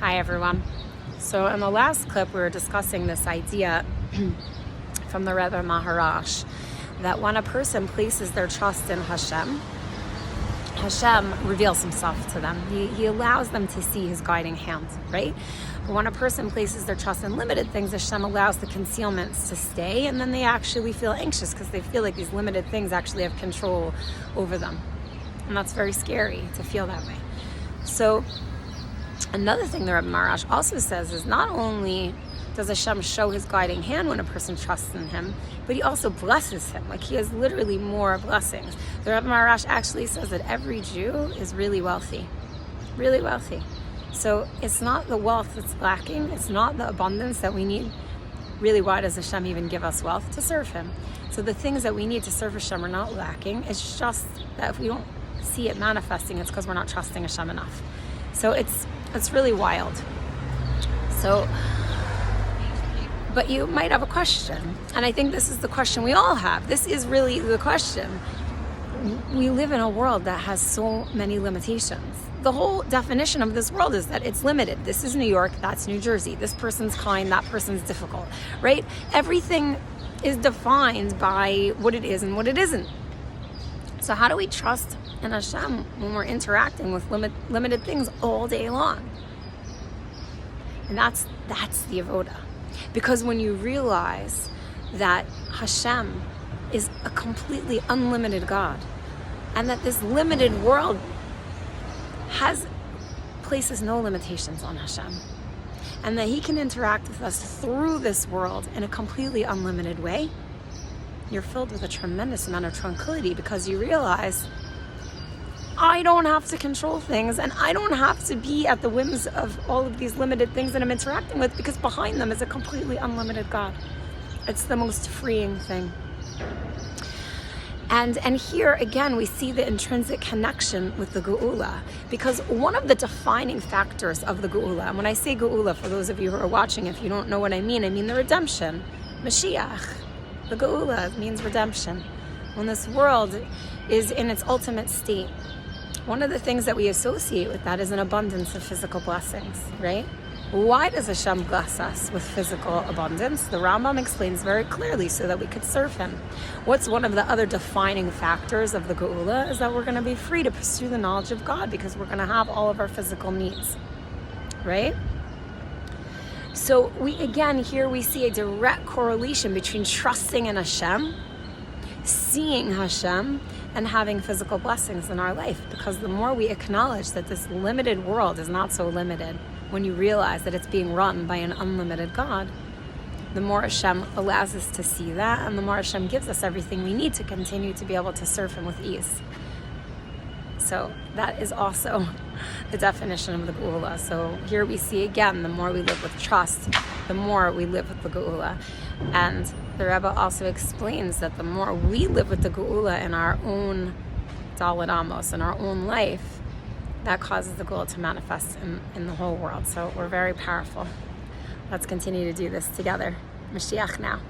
Hi everyone. So in the last clip we were discussing this idea from the Rebbe Maharash that when a person places their trust in Hashem, Hashem reveals himself to them. He allows them to see his guiding hand, right? But when a person places their trust in limited things, Hashem allows the concealments to stay, and then they actually feel anxious because they feel like these limited things actually have control over them. And that's very scary to feel that way. So another thing the Rebbe Maharash also says is not only does Hashem show his guiding hand when a person trusts in him, but he also blesses him. Like, he has literally more blessings. The Rebbe Maharash actually says that every Jew is really wealthy. Really wealthy. So it's not the wealth that's lacking. It's not the abundance that we need. Really, why does Hashem even give us wealth? To serve him. So the things that we need to serve Hashem are not lacking. It's just that if we don't see it manifesting, it's because we're not trusting Hashem enough. So it's really wild. So, but you might have a question, and I think this is the question we all have. This is really the question. We live in a world that has so many limitations. The whole definition of this world is that it's limited. This is New York, that's New Jersey. This person's kind, that person's difficult, right? Everything is defined by what it is and what it isn't. So how do we trust in Hashem when we're interacting with limited things all day long? And that's the avoda. Because when you realize that Hashem is a completely unlimited God, and that this limited world places no limitations on Hashem, and that he can interact with us through this world in a completely unlimited way, you're filled with a tremendous amount of tranquility, because you realize I don't have to control things, and I don't have to be at the whims of all of these limited things that I'm interacting with, because behind them is a completely unlimited God. It's the most freeing thing. And here again we see the intrinsic connection with the Geula, because one of the defining factors of the Geula, and when I say Geula, for those of you who are watching, if you don't know what I mean the redemption, Moshiach. The Geula means redemption. When this world is in its ultimate state, one of the things that we associate with that is an abundance of physical blessings, right? Why does Hashem bless us with physical abundance? The Rambam explains very clearly, so that we could serve him. What's one of the other defining factors of the Geula is that we're going to be free to pursue the knowledge of God, because we're going to have all of our physical needs, right? So here we see a direct correlation between trusting in Hashem, seeing Hashem, and having physical blessings in our life. Because the more we acknowledge that this limited world is not so limited, when you realize that it's being run by an unlimited God, the more Hashem allows us to see that, and the more Hashem gives us everything we need to continue to be able to serve him with ease. So that is also the definition of the Geula. So here we see again, the more we live with trust, the more we live with the Geula. And the Rebbe also explains that the more we live with the Geula in our own Daled Amos, in our own life, that causes the Geula to manifest in the whole world. So we're very powerful. Let's continue to do this together. Moshiach now.